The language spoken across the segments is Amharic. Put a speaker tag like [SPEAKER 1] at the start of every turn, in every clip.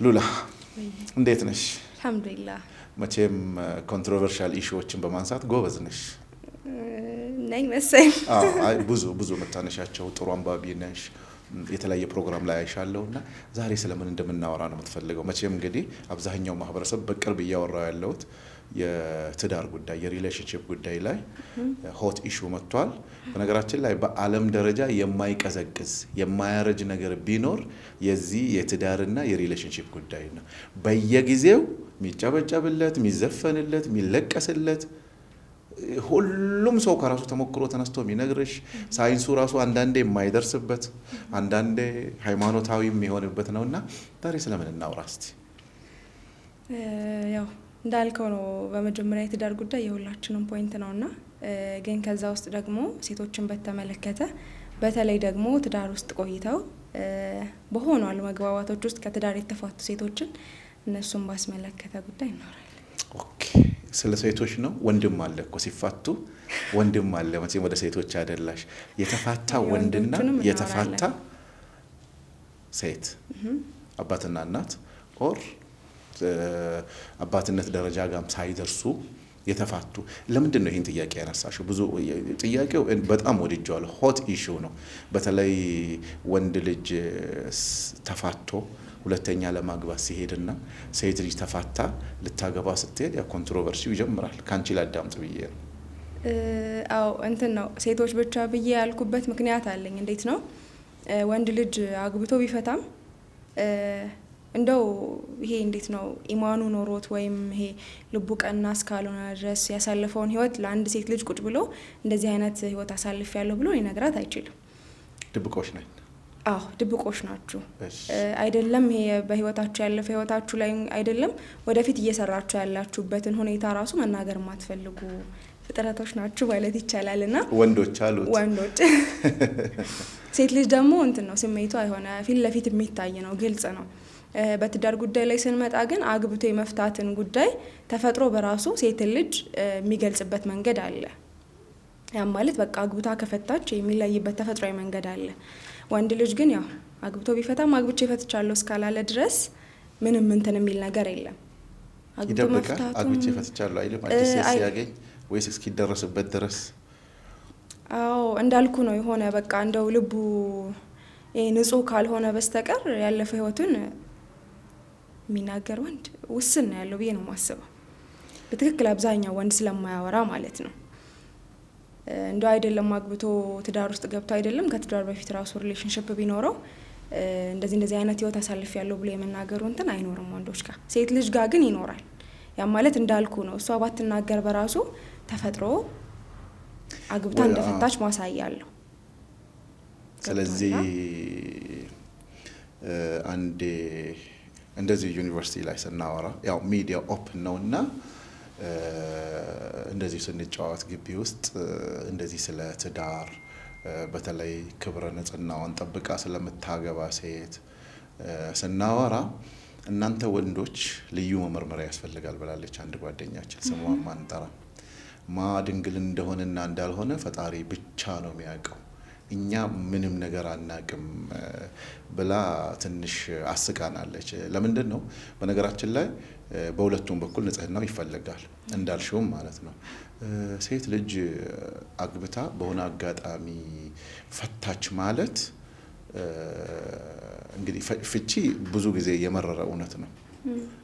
[SPEAKER 1] ሉላ እንዴት ነሽ?
[SPEAKER 2] አልহামዱሊላህ
[SPEAKER 1] መቼም ኮንትሮቨርሻል ኢሹዎችን በማንሳት ጎበዝ ነሽ።
[SPEAKER 2] ነኝ መሰለኝ።
[SPEAKER 1] አይ ብዙ መታነሻቸው ጥሩ አንባቢ ነሽ። የተለያየ ፕሮግራም ላይ አይሻለውና ዛሬ ስለምን እንደምናወራ ነው የምትፈልገው? መቼም እንግዲህ አብዛኛው ማህበረሰብ በቅርብ እያወራው ያለውት የትዳር ጉዳይ የሪሌሽንሺፕ ጉዳይ ላይ ሆት ኢሹ መጥቷል። በነገራችን ላይ በዓለም ደረጃ የማይቀዘቅዝ የማያረጅ ነገር ቢኖር የዚህ የትዳርና የሪሌሽንሺፕ ጉዳይ ነው። በየጊዜው የሚጨበጨብለት፣ የሚዘፈንለት፣ የሚለቀስለት ሁሉም ሰው ከራሱ ተሞክሮ ተነስቶ የሚነግርሽ ሳይንሱ ራሱ አንዳንዴ የማይደርስበት አንዳንዴ ሃይማኖታዊ የሚሆንበት ነውና ዛሬ ስለምን እናውራ እስቲ?
[SPEAKER 2] ያው እንዳልከው ነው በመጀመሪያ የትዳር ጉዳይ የሁላችንም ፖይንት ነውና ግን ከዛ ውስጥ ደግሞ ሴቶችን በተመለከተ በተለይ ደግሞ ትዳር ውስጥ ቆይተው በሆኑ አለመግባባቶች ውስጥ ከትዳር የተፋቱ ሴቶችን እነሱን ባስመለከተ ጉዳይ እናወራለን።
[SPEAKER 1] ኦኬ፣ ስለ ሴቶች ነው። ወንድም አለ እኮ ሲፋቱ ወንድም አለ። መቼም ወደ ሴቶች አይደላሽ። የተፋታ ወንድና የተፋታ ሴት አባትና እናት ኦር አባትነት ደረጃ ጋር ሳይደርሱ የተፋቱ ለምንድን ነው ይሄን ጥያቄ ያነሳሽው? ብዙ ጥያቄው በጣም ወድጄዋለሁ። ሆት ኢሹ ነው። በተለይ ወንድ ልጅ ተፋቶ ሁለተኛ ለማግባት ሲሄድና ሴት ልጅ ተፋታ ልታገባ ስትሄድ ያ ኮንትሮቨርሲው ይጀምራል። ካንቺ ላዳምጥ ብዬ ነው።
[SPEAKER 2] አዎ እንትን ነው ሴቶች ብቻ ብዬ ያልኩበት ምክንያት አለኝ። እንዴት ነው ወንድ ልጅ አግብቶ ቢፈታም እንደው ይሄ እንዴት ነው ኢማኑ ኖሮት ወይም ይሄ ልቡ ቀና እስካልሆነ ድረስ ያሳለፈውን ህይወት ለአንድ ሴት ልጅ ቁጭ ብሎ እንደዚህ አይነት ህይወት አሳልፍ ያለው ብሎ ሊነግራት አይችልም።
[SPEAKER 1] ድብቆሽ ነኝ።
[SPEAKER 2] አዎ ድብቆሽ ናችሁ አይደለም። ይሄ በህይወታችሁ ያለፈ ህይወታችሁ ላይ አይደለም ወደፊት እየሰራችሁ ያላችሁበትን ሁኔታ ራሱ መናገር የማትፈልጉ ፍጥረቶች ናችሁ ማለት ይቻላልና
[SPEAKER 1] ወንዶች አሉት።
[SPEAKER 2] ወንዶች ሴት ልጅ ደግሞ እንትን ነው ስሜቷ የሆነ ፊት ለፊት የሚታይ ነው፣ ግልጽ ነው። በትዳር ጉዳይ ላይ ስንመጣ ግን አግብቶ የመፍታትን ጉዳይ ተፈጥሮ በራሱ ሴት ልጅ የሚገልጽበት መንገድ አለ። ያም ማለት በቃ አግብታ ከፈታች የሚለይበት ተፈጥሯዊ መንገድ አለ። ወንድ ልጅ ግን ያው አግብቶ ቢፈታም አግብቼ ፈትቻለሁ እስካላለ ድረስ ምንም እንትን የሚል ነገር የለም።
[SPEAKER 1] አግብቶ መፍታቱ አግብቼ ፈትቻለሁ አይልም አዲስ ሲያገኝ ወይስ እስኪደረስበት ድረስ?
[SPEAKER 2] አዎ እንዳልኩ ነው። የሆነ በቃ እንደው ልቡ ንጹህ ካልሆነ በስተቀር ያለፈ ህይወቱን የሚናገር ወንድ ውስን ነው ያለው ብዬ ነው የማስበው። በትክክል አብዛኛው ወንድ ስለማያወራ ማለት ነው። እንደው አይደለም አግብቶ ትዳር ውስጥ ገብቶ አይደለም ከትዳር በፊት ራሱ ሪሌሽንሺፕ ቢኖረው እንደዚህ አይነት ህይወት አሳልፍ ያለው ብሎ የመናገሩ እንትን አይኖርም ወንዶች ጋር። ሴት ልጅ ጋር ግን ይኖራል። ያ ማለት እንዳልኩ ነው እሷ ባትናገር በራሱ ተፈጥሮ አግብታ እንደፈታች ማሳያ አለው።
[SPEAKER 1] ስለዚህ አንዴ እንደዚህ ዩኒቨርሲቲ ላይ ስናወራ ያው ሚዲያ ኦፕን ነውና እንደዚህ ስንጫወት ግቢ ውስጥ እንደዚህ ስለ ትዳር በተለይ ክብረ ንጽህናዋን ጠብቃ ስለምታገባ ሴት ስናወራ እናንተ ወንዶች ልዩ መመርመሪያ ያስፈልጋል ብላለች አንድ ጓደኛችን። ስሟን ማንጠራ ድንግል እንደሆነና እንዳልሆነ ፈጣሪ ብቻ ነው የሚያውቀው፣ እኛ ምንም ነገር አናቅም ብላ ትንሽ አስቃናለች። ለምንድን ነው? በነገራችን ላይ በሁለቱም በኩል ንጽህናው ይፈልጋል እንዳልሽውም ማለት ነው። ሴት ልጅ አግብታ በሆነ አጋጣሚ ፈታች ማለት እንግዲህ ፍቺ ብዙ ጊዜ የመረረ እውነት ነው።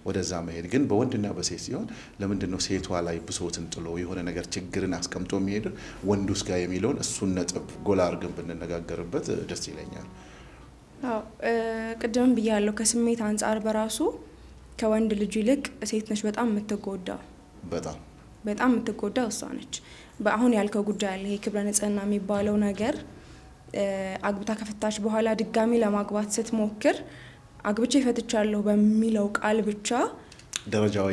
[SPEAKER 1] ወደዛ መሄድ ግን በወንድና በሴት ሲሆን ለምንድን ነው ሴቷ ላይ ብሶትን ጥሎ የሆነ ነገር ችግርን አስቀምጦ የሚሄድ ወንዱስ ጋር የሚለውን እሱን ነጥብ ጎላ አድርገን ብንነጋገርበት ደስ ይለኛል።
[SPEAKER 2] አዎ ቅድም ብያለሁ። ከስሜት አንጻር በራሱ ከወንድ ልጅ ይልቅ ሴት ነች በጣም የምትጎዳው። በጣም የምትጎዳው እሷ ነች። በአሁን ያልከው ጉዳይ አለ። ይሄ ክብረ ንጽህና የሚባለው ነገር አግብታ ከፈታች በኋላ ድጋሚ ለማግባት ስትሞክር አግብቼ ፈትቻለሁ በሚለው ቃል ብቻ ደረጃዋ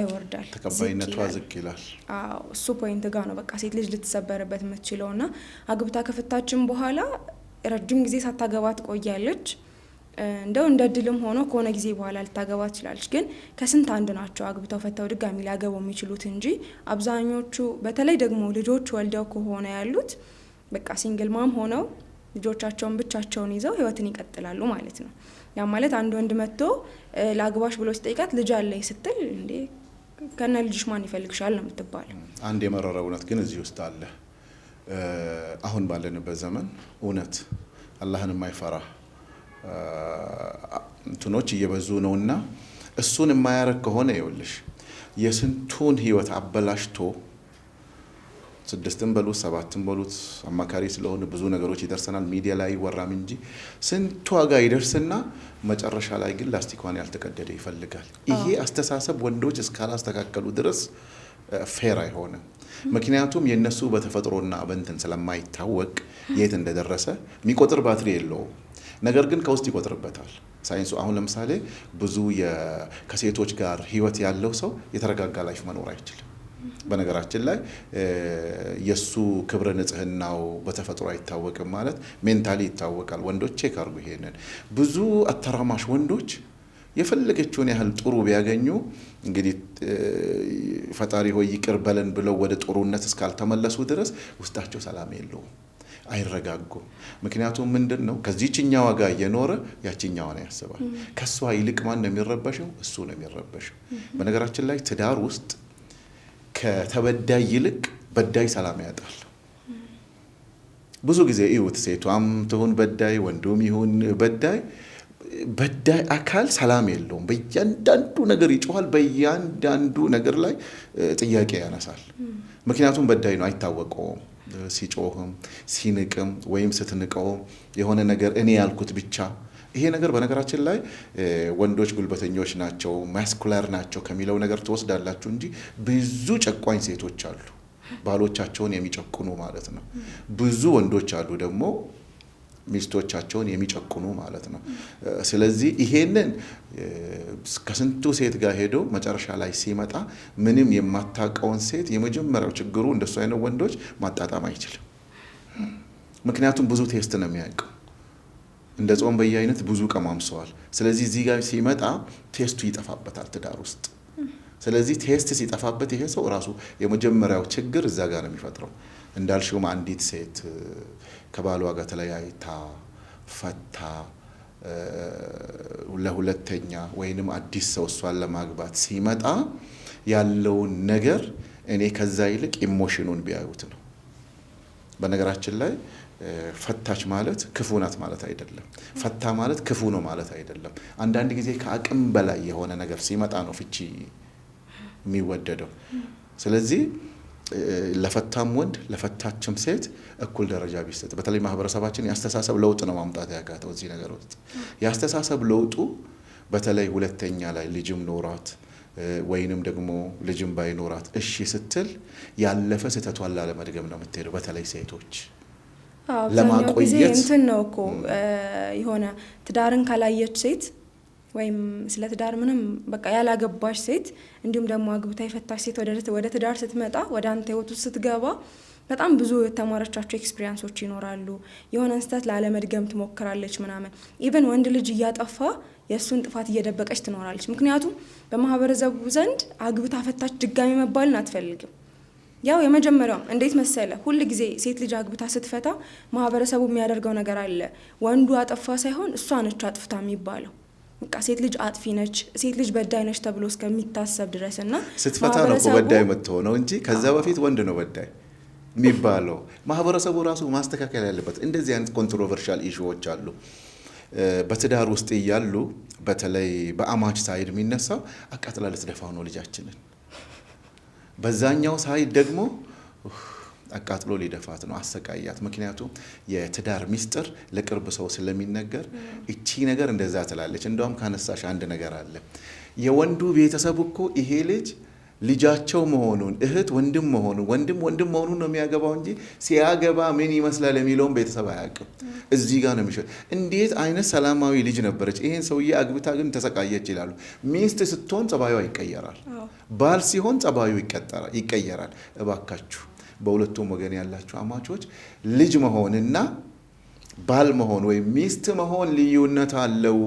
[SPEAKER 2] ይወርዳል፣ ተቀባይነቷ ዝቅ ይላል። አዎ እሱ ፖይንት ጋር ነው በቃ ሴት ልጅ ልትሰበርበት የምትችለውና አግብታ ከፈታችን በኋላ ረጅም ጊዜ ሳታገባ ትቆያለች። እንደው እንደ ድልም ሆኖ ከሆነ ጊዜ በኋላ ልታገባ ትችላለች። ግን ከስንት አንድ ናቸው አግብተው ፈተው ድጋሚ ሊያገቡ የሚችሉት እንጂ አብዛኞቹ በተለይ ደግሞ ልጆች ወልደው ከሆነ ያሉት በቃ ሲንግል ማም ሆነው ልጆቻቸውን ብቻቸውን ይዘው ህይወትን ይቀጥላሉ ማለት ነው። ያ ማለት አንድ ወንድ መጥቶ ላግባሽ ብሎ ሲጠይቃት ልጅ አለኝ ስትል እንዴ ከነ ልጅሽ ማን ይፈልግሻል ነው የምትባለው።
[SPEAKER 1] አንድ የመረረ እውነት ግን እዚህ ውስጥ አለ። አሁን ባለንበት ዘመን እውነት አላህን የማይፈራ እንትኖች እየበዙ ነውና እሱን የማያረግ ከሆነ ይኸውልሽ የስንቱን ህይወት አበላሽቶ 6ም በሉት 7ም በሉት አማካሪ ስለሆነ ብዙ ነገሮች ይደርሰናል። ሚዲያ ላይ ይወራም እንጂ ስንቱ ዋጋ ይደርስና መጨረሻ ላይ ግን ላስቲኳን ያልተቀደደ ይፈልጋል። ይሄ አስተሳሰብ ወንዶች እስካላስተካከሉ ድረስ ፌር አይሆንም። ምክንያቱም የነሱ በተፈጥሮና በእንትን ስለማይታወቅ የት እንደደረሰ የሚቆጥር ባትሪ የለውም። ነገር ግን ከውስጥ ይቆጥርበታል ሳይንሱ። አሁን ለምሳሌ ብዙ ከሴቶች ጋር ህይወት ያለው ሰው የተረጋጋ ላይፍ መኖር አይችልም። በነገራችን ላይ የሱ ክብረ ንጽህናው በተፈጥሮ አይታወቅም ማለት ሜንታሊ ይታወቃል። ወንዶች ቼክ አርጉ ይሄንን። ብዙ አተራማሽ ወንዶች የፈለገችውን ያህል ጥሩ ቢያገኙ እንግዲህ ፈጣሪ ሆይ ይቅር በለን ብለው ወደ ጥሩነት እስካልተመለሱ ድረስ ውስጣቸው ሰላም የለውም፣ አይረጋጉም። ምክንያቱም ምንድነው ከዚህኛው ጋር እየኖረ ያቺኛዋን ያስባል። ከሷ ይልቅ ማን ነው የሚረበሸው? እሱ ነው የሚረበሸው። በነገራችን ላይ ትዳር ውስጥ ከተበዳይ ይልቅ በዳይ ሰላም ያጣል። ብዙ ጊዜ እዩት፣ ሴቷም ትሁን በዳይ ወንዱም ይሁን በዳይ አካል ሰላም የለውም። በእያንዳንዱ ነገር ይጮሃል፣ በእያንዳንዱ ነገር ላይ ጥያቄ ያነሳል። ምክንያቱም በዳይ ነው፣ አይታወቀውም። ሲጮህም ሲንቅም ወይም ስትንቀውም የሆነ ነገር እኔ ያልኩት ብቻ። ይሄ ነገር በነገራችን ላይ ወንዶች ጉልበተኞች ናቸው ማስኩላር ናቸው ከሚለው ነገር ትወስዳላችሁ እንጂ ብዙ ጨቋኝ ሴቶች አሉ፣ ባሎቻቸውን የሚጨቁኑ ማለት ነው። ብዙ ወንዶች አሉ ደግሞ ሚስቶቻቸውን የሚጨቁኑ ማለት ነው። ስለዚህ ይሄንን ከስንቱ ሴት ጋር ሄዶ መጨረሻ ላይ ሲመጣ ምንም የማታውቀውን ሴት የመጀመሪያው ችግሩ እንደሱ አይነት ወንዶች ማጣጣም አይችልም። ምክንያቱም ብዙ ቴስት ነው የሚያውቀው፣ እንደ ጾም በየአይነት ብዙ ቀማምሰዋል። ስለዚህ እዚህ ጋር ሲመጣ ቴስቱ ይጠፋበታል ትዳር ውስጥ። ስለዚህ ቴስት ሲጠፋበት ይሄ ሰው ራሱ የመጀመሪያው ችግር እዛ ጋር ነው የሚፈጥረው። እንዳልሽውም አንዲት ሴት ከባሏ ጋር ተለያይታ ፈታ ለሁለተኛ ወይንም አዲስ ሰው እሷን ለማግባት ሲመጣ ያለውን ነገር እኔ ከዛ ይልቅ ኢሞሽኑን ቢያዩት ነው። በነገራችን ላይ ፈታች ማለት ክፉ ናት ማለት አይደለም። ፈታ ማለት ክፉ ነው ማለት አይደለም። አንዳንድ ጊዜ ከአቅም በላይ የሆነ ነገር ሲመጣ ነው ፍቺ የሚወደደው። ስለዚህ ለፈታም ወንድ ለፈታችም ሴት እኩል ደረጃ ቢሰጥ። በተለይ ማህበረሰባችን ያስተሳሰብ ለውጥ ነው ማምጣት ያቃተው እዚህ ነገር ውስጥ። ያስተሳሰብ ለውጡ በተለይ ሁለተኛ ላይ ልጅም ኖራት ወይንም ደግሞ ልጅም ባይኖራት እሺ ስትል ያለፈ ስህተቷን ላለመድገም ነው የምትሄደው። በተለይ ሴቶች
[SPEAKER 2] ለማቆየት እንትን ነው እኮ የሆነ ትዳርን ካላየች ሴት ወይም ስለ ትዳር ምንም በቃ ያላገባሽ ሴት እንዲሁም ደግሞ አግብታ የፈታሽ ሴት ወደ ትዳር ስትመጣ ወደ አንተ ህይወት ውስጥ ስትገባ በጣም ብዙ የተማረቻቸው ኤክስፒሪየንሶች ይኖራሉ። የሆነን ስህተት ላለመድገም ትሞክራለች ምናምን። ኢቨን ወንድ ልጅ እያጠፋ የእሱን ጥፋት እየደበቀች ትኖራለች። ምክንያቱም በማህበረሰቡ ዘንድ አግብታ ፈታች ድጋሚ መባልን አትፈልግም። ያው የመጀመሪያው እንዴት መሰለ፣ ሁል ጊዜ ሴት ልጅ አግብታ ስትፈታ ማህበረሰቡ የሚያደርገው ነገር አለ። ወንዱ አጠፋ ሳይሆን እሷ ነች አጥፍታ የሚባለው። በቃ ሴት ልጅ አጥፊ ነች፣ ሴት ልጅ በዳይ ነች ተብሎ እስከሚታሰብ ድረስ እና
[SPEAKER 1] ስትፈታ ነው እኮ በዳይ የምትሆነው እንጂ ከዛ በፊት ወንድ ነው በዳይ የሚባለው። ማህበረሰቡ ራሱ ማስተካከል ያለበት እንደዚህ አይነት ኮንትሮቨርሻል ኢሹዎች አሉ። በትዳር ውስጥ እያሉ በተለይ በአማች ሳይድ የሚነሳው አቃጥላ ልትደፋው ነው ልጃችንን፣ በዛኛው ሳይድ ደግሞ አቃጥሎ ሊደፋት ነው፣ አሰቃያት። ምክንያቱም የትዳር ሚስጥር ለቅርብ ሰው ስለሚነገር እቺ ነገር እንደዛ ትላለች። እንደውም ካነሳሽ አንድ ነገር አለ። የወንዱ ቤተሰብ እኮ ይሄ ልጅ ልጃቸው መሆኑን እህት ወንድም መሆኑን ነው የሚያገባው እንጂ ሲያገባ ምን ይመስላል የሚለውን ቤተሰብ አያውቅም። እዚህ ጋር ነው የሚሸጥ። እንዴት አይነት ሰላማዊ ልጅ ነበረች፣ ይሄን ሰውዬ አግብታ ግን ተሰቃየች ይላሉ። ሚስት ስትሆን ጸባዩ ይቀየራል፣ ባል ሲሆን ጸባዩ ይቀየራል። እባካችሁ በሁለቱም ወገን ያላችሁ አማቾች ልጅ መሆንና ባል መሆን ወይም ሚስት መሆን ልዩነት አለው።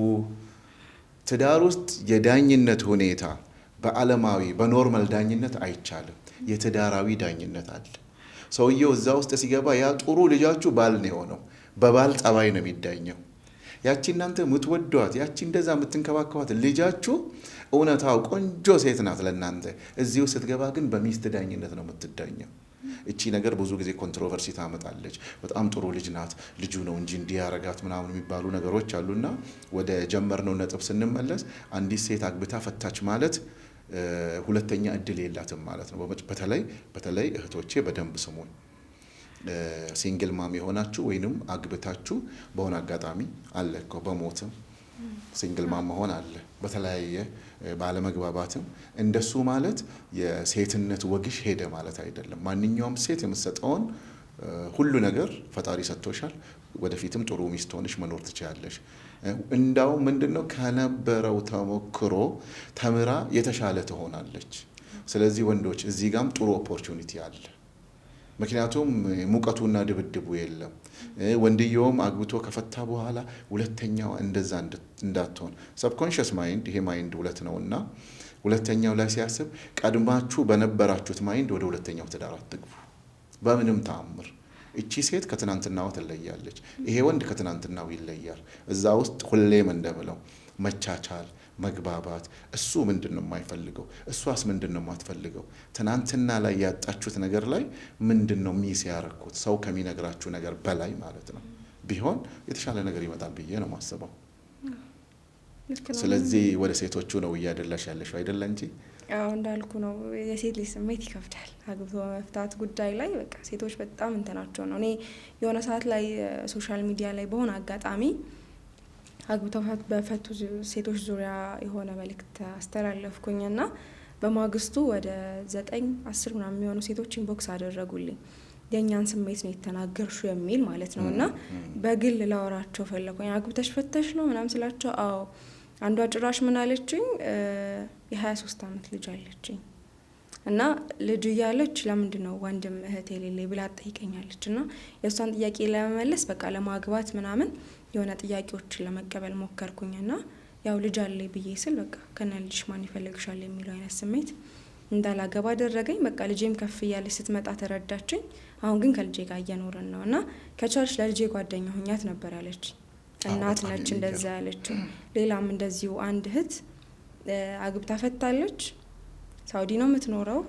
[SPEAKER 1] ትዳር ውስጥ የዳኝነት ሁኔታ በዓለማዊ በኖርማል ዳኝነት አይቻልም። የትዳራዊ ዳኝነት አለ። ሰውየው እዛ ውስጥ ሲገባ ያ ጥሩ ልጃችሁ ባል ነው የሆነው፣ በባል ጸባይ ነው የሚዳኘው። ያቺ እናንተ የምትወዷት ያቺ እንደዛ የምትንከባከቧት ልጃችሁ እውነታው ቆንጆ ሴት ናት ለእናንተ፣ እዚሁ ስትገባ ግን በሚስት ዳኝነት ነው የምትዳኘው። እቺ ነገር ብዙ ጊዜ ኮንትሮቨርሲ ታመጣለች። በጣም ጥሩ ልጅ ናት፣ ልጁ ነው እንጂ እንዲያረጋት ምናምን የሚባሉ ነገሮች አሉና ወደ ጀመርነው ነጥብ ስንመለስ አንዲት ሴት አግብታ ፈታች ማለት ሁለተኛ እድል የላትም ማለት ነው። በተለይ እህቶቼ በደንብ ስሙኝ። ሲንግል ማም የሆናችሁ ወይንም አግብታችሁ በሆነ አጋጣሚ አለ እኮ በሞትም ሲንግል ማም መሆን አለ፣ በተለያየ ባለመግባባትም እንደሱ ማለት የሴትነት ወግሽ ሄደ ማለት አይደለም። ማንኛውም ሴት የምትሰጠውን ሁሉ ነገር ፈጣሪ ሰጥቶሻል። ወደፊትም ጥሩ ሚስት ሆነሽ መኖር ትችላለሽ። እንዳው ምንድነው ከነበረው ተሞክሮ ተምራ የተሻለ ትሆናለች። ስለዚህ ወንዶች እዚህ ጋም ጥሩ ኦፖርቹኒቲ አለ። ምክንያቱም ሙቀቱና ድብድቡ የለም። ወንድየውም አግብቶ ከፈታ በኋላ ሁለተኛው እንደዛ እንዳትሆን ሰብኮንሽስ ማይንድ፣ ይሄ ማይንድ ሁለት ነውና ሁለተኛው ላይ ሲያስብ ቀድማችሁ በነበራችሁት ማይንድ ወደ ሁለተኛው ትዳር አትግቡ በምንም ተአምር። እቺ ሴት ከትናንትናው ትለያለች፣ ይሄ ወንድ ከትናንትናው ይለያል። እዛ ውስጥ ሁሌም እንደምለው መቻቻል፣ መግባባት። እሱ ምንድነው የማይፈልገው? እሷስ ምንድነው የማትፈልገው? ትናንትና ላይ ያጣችሁት ነገር ላይ ምንድነው ሚስ ያረኩት? ሰው ከሚነግራችሁ ነገር በላይ ማለት ነው ቢሆን የተሻለ ነገር ይመጣል ብዬ ነው ማስበው። ስለዚህ ወደ ሴቶቹ ነው እያደላሽ ያለሽው አይደለ እንጂ?
[SPEAKER 2] አዎ እንዳልኩ ነው። የሴት ልጅ ስሜት ይከብዳል አግብቶ መፍታት ጉዳይ ላይ በቃ ሴቶች በጣም እንትናቸው ነው። እኔ የሆነ ሰዓት ላይ ሶሻል ሚዲያ ላይ በሆነ አጋጣሚ አግብተው በፈቱ ሴቶች ዙሪያ የሆነ መልእክት አስተላለፍኩኝና በማግስቱ ወደ 9-10 ምናምን የሚሆኑ ሴቶች ኢንቦክስ አደረጉልኝ። የእኛን ስሜት ነው የተናገርሹ የሚል ማለት ነው። እና በግል ላወራቸው ፈለኩኝ። አግብተሽ ፈተሽ ነው ምናምን ስላቸው አዎ። አንዷ ጭራሽ ምን አለችኝ፣ የ23 ዓመት ልጅ አለችኝ እና ልጅ እያለች ለምንድን ነው ወንድም እህት የሌለ ብላ ትጠይቀኛለች። እና የእሷን ጥያቄ ለመመለስ በቃ ለማግባት ምናምን የሆነ ጥያቄዎችን ለመቀበል ሞከርኩኝና ያው ልጅ አለኝ ብዬ ስል በቃ ከነ ልጅሽ ማን ይፈልግሻል የሚለው አይነት ስሜት እንዳላገባ አደረገኝ። በቃ ልጄም ከፍ እያለች ስትመጣ ተረዳችኝ። አሁን ግን ከልጄ ጋር እየኖርን ነው እና ከቻልሽ ለልጄ ጓደኛ ሁኛት ነበር ያለች። እናት ነች እንደዛ ያለችው። ሌላም እንደዚሁ አንድ እህት አግብታ ፈታለች። ሳውዲ ነው የምትኖረው።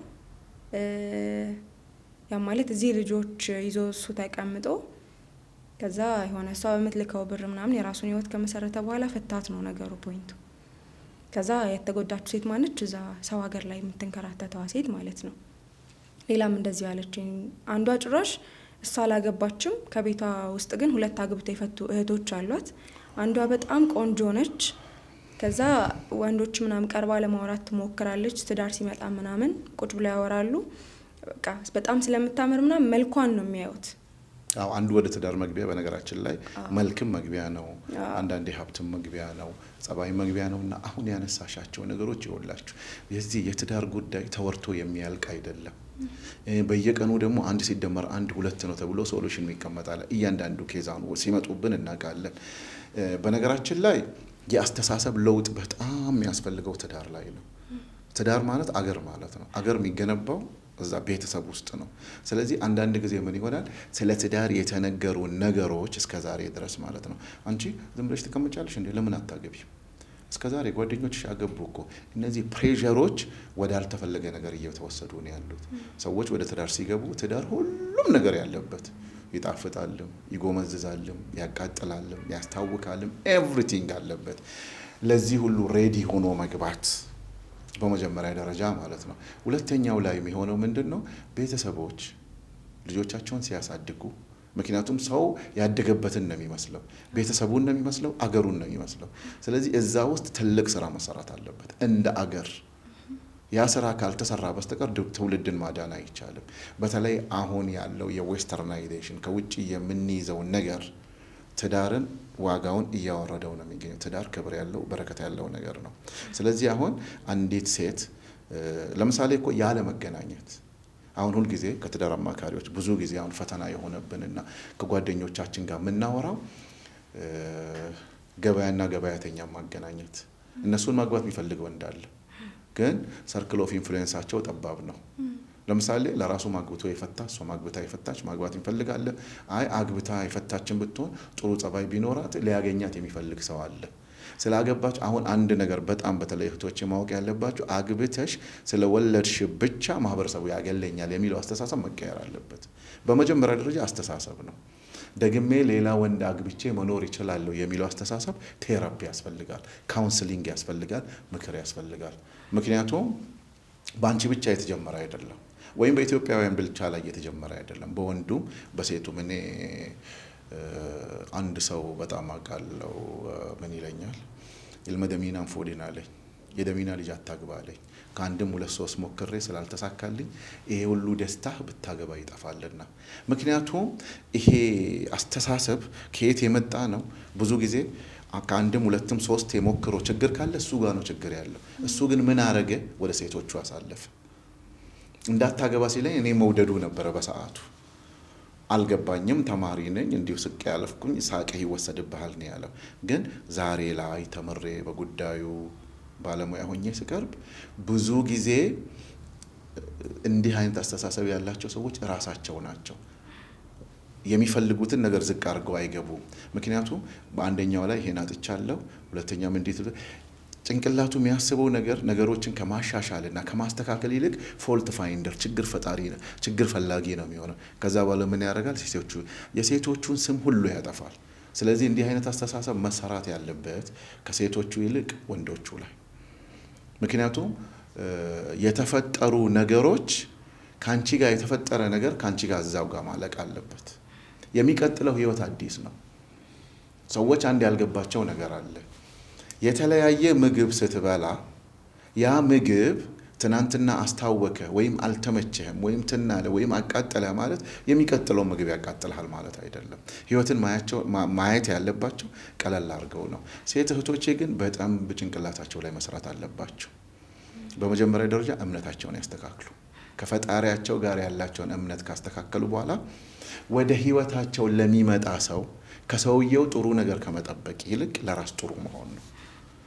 [SPEAKER 2] ያ ማለት እዚህ ልጆች ይዞ እሱ ተቀምጦ ከዛ የሆነ እሷ በምትልከው ብር ምናምን የራሱን ህይወት ከመሰረተ በኋላ ፈታት ነው ነገሩ ፖይንቱ። ከዛ የተጎዳችው ሴት ማነች? እዛ ሰው ሀገር ላይ የምትንከራተተዋ ሴት ማለት ነው። ሌላም እንደዚህ ያለችኝ። አንዷ ጭራሽ እሷ አላገባችም፣ ከቤቷ ውስጥ ግን 2 አግብተው የፈቱ እህቶች አሏት። አንዷ በጣም ቆንጆ ነች። ከዛ ወንዶች ምናምን ቀርባ ለማውራት ትሞክራለች። ትዳር ሲመጣ ምናምን ቁጭ ብለው ያወራሉ። በቃ በጣም ስለምታምር ምናምን መልኳን ነው የሚያዩት።
[SPEAKER 1] አዎ አንዱ ወደ ትዳር መግቢያ በነገራችን ላይ መልክም መግቢያ ነው፣ አንዳንዴ ሀብትም መግቢያ ነው፣ ጸባይ መግቢያ ነው። እና አሁን ያነሳሻቸው ነገሮች ይወላችሁ የዚህ የትዳር ጉዳይ ተወርቶ የሚያልቅ አይደለም። በየቀኑ ደግሞ 1 ሲደመር 1 2 ነው ተብሎ ሶሉሽን ይቀመጣል። እያንዳንዱ ኬዛን ሲመጡብን እናውቃለን። በነገራችን ላይ የአስተሳሰብ ለውጥ በጣም የሚያስፈልገው ትዳር ላይ ነው። ትዳር ማለት አገር ማለት ነው። አገር የሚገነባው እዛ ቤተሰብ ውስጥ ነው። ስለዚህ አንዳንድ ጊዜ ምን ይሆናል ስለ ትዳር የተነገሩ ነገሮች እስከዛሬ ድረስ ማለት ነው አንቺ ዝም ብለሽ ተቀመጫለሽ እንዴ ለምን አታገቢም? እስከዛሬ ጓደኞችሽ ያገቡ እኮ። እነዚህ ፕሬሸሮች ወደ አልተፈለገ ነገር እየተወሰዱ ነው ያሉት። ሰዎች ወደ ትዳር ሲገቡ ትዳር ሁሉም ነገር ያለበት ይጣፍጣልም፣ ይጎመዝዛልም፣ ያቃጥላልም፣ ያስታውካልም ኤቭሪቲንግ አለበት። ለዚህ ሁሉ ሬዲ ሆኖ መግባት በመጀመሪያ ደረጃ ማለት ነው። ሁለተኛው ላይ የሚሆነው ምንድነው ቤተሰቦች ልጆቻቸውን ሲያሳድጉ፣ ምክንያቱም ሰው ያደገበትን ነው የሚመስለው፣ ቤተሰቡን ነው የሚመስለው፣ አገሩን ነው የሚመስለው። ስለዚህ እዛ ውስጥ ትልቅ ስራ መሰራት አለበት እንደ አገር። ያ ስራ ካልተሰራ በስተቀር ትውልድን ማዳን አይቻልም። በተለይ አሁን ያለው የዌስተርናይዜሽን ከውጪ የምንይዘው ነገር ትዳርን ዋጋውን እያወረደው ነው የሚገኘው። ትዳር ክብር ያለው በረከት ያለው ነገር ነው። ስለዚህ አሁን አንዲት ሴት ለምሳሌ እኮ ያለ መገናኘት አሁን ሁሉ ጊዜ ከትዳር አማካሪዎች ብዙ ጊዜ አሁን ፈተና የሆነብንና ከጓደኞቻችን ጋር የምናወራው ገበያና ገበያተኛ ማገናኘት። እነሱን ማግባት የሚፈልገው እንዳለ ግን ሰርክል ኦፍ ኢንፍሉዌንሳቸው ጠባብ ነው። ለምሳሌ ለራሱ ማግብቶ የፈታ እሷ ማግብታ የፈታች ማግባት ይፈልጋል። አይ አግብታ የፈታችን ብትሆን ጥሩ ጸባይ ቢኖራት ሊያገኛት የሚፈልግ ሰው አለ። ስላገባች አሁን አንድ ነገር በጣም በተለይ እህቶች ማወቅ ያለባቸው አግብተሽ ስለወለድሽ ብቻ ማህበረሰቡ ያገለኛል የሚለው አስተሳሰብ መቀየር አለበት። በመጀመሪያ ደረጃ አስተሳሰብ ነው። ደግሜ ሌላ ወንድ አግብቼ መኖር ይችላለሁ የሚለው አስተሳሰብ ቴራፒ ያስፈልጋል፣ ካውንስሊንግ ያስፈልጋል፣ ምክር ያስፈልጋል። ምክንያቱም በአንቺ ብቻ የተጀመረ አይደለም፣ ወይም በኢትዮጵያውያን ብቻ ላይ የተጀመረ አይደለም፣ በወንዱም በሴቱም። እኔ አንድ ሰው በጣም አውቃለሁ፣ ምን ይለኛል፣ ይልመደሚናን ፎዲና አለኝ፣ የደሚና ልጅ አታግባ አለኝ። ከአንድም 2-3 ሞክሬ ስላልተሳካልኝ ይሄ ሁሉ ደስታ ብታገባ ይጠፋልና። ምክንያቱም ይሄ አስተሳሰብ ከየት የመጣ ነው? ብዙ ጊዜ ከአንድም 2-3 የሞክሮ ችግር ካለ እሱ ጋር ነው ችግር ያለው። እሱ ግን ምን አረገ? ወደ ሴቶቹ አሳለፈ። እንዳታገባ ሲለኝ እኔ መውደዱ ነበረ በሰዓቱ። አልገባኝም፣ ተማሪ ነኝ፣ እንዲሁ ስቄ ያለፍኩኝ፣ ሳቅህ ይወሰድብሃል ነው ያለው። ግን ዛሬ ላይ ተምሬ በጉዳዩ ባለሙያ ሆኜ ስቀርብ ብዙ ጊዜ እንዲህ አይነት አስተሳሰብ ያላቸው ሰዎች ራሳቸው ናቸው። የሚፈልጉትን ነገር ዝቅ አድርገው አይገቡም። ምክንያቱም በአንደኛው ላይ ይሄን አጥቻለሁ፣ ሁለተኛም እንዴት ጭንቅላቱ የሚያስበው ነገሮችን ከማሻሻልና ከማስተካከል ይልቅ ፎልት ፋይንደር ችግር ፈላጊ ነው የሚሆነው። ከዛ በኋላ ምን ያደርጋል? የሴቶቹን ስም ሁሉ ያጠፋል። ስለዚህ እንዲህ አይነት አስተሳሰብ መሰራት ያለበት ከሴቶቹ ይልቅ ወንዶቹ ላይ። ምክንያቱም የተፈጠሩ ነገሮች ካንቺ ጋር የተፈጠረ ነገር ካንቺ ጋር እዛው ጋር ማለቅ አለበት። የሚቀጥለው ህይወት አዲስ ነው። ሰዎች አንድ ያልገባቸው ነገር አለ። የተለያየ ምግብ ስትበላ ያ ምግብ ትናንትና አስታወከ ወይም አልተመቸህም ወይም ትናለ ወይም አቃጠለ ማለት የሚቀጥለው ምግብ ያቃጥልሃል ማለት አይደለም። ህይወትን ማየት ያለባቸው ቀለል አድርገው ነው። ሴት እህቶቼ ግን በጣም በጭንቅላታቸው ላይ መስራት አለባቸው። በመጀመሪያ ደረጃ እምነታቸውን ያስተካክሉ። ከፈጣሪያቸው ጋር ያላቸውን እምነት ካስተካከሉ በኋላ ወደ ህይወታቸው ለሚመጣ ሰው ከሰውየው ጥሩ ነገር ከመጠበቅ ይልቅ ለራስ ጥሩ መሆን ነው።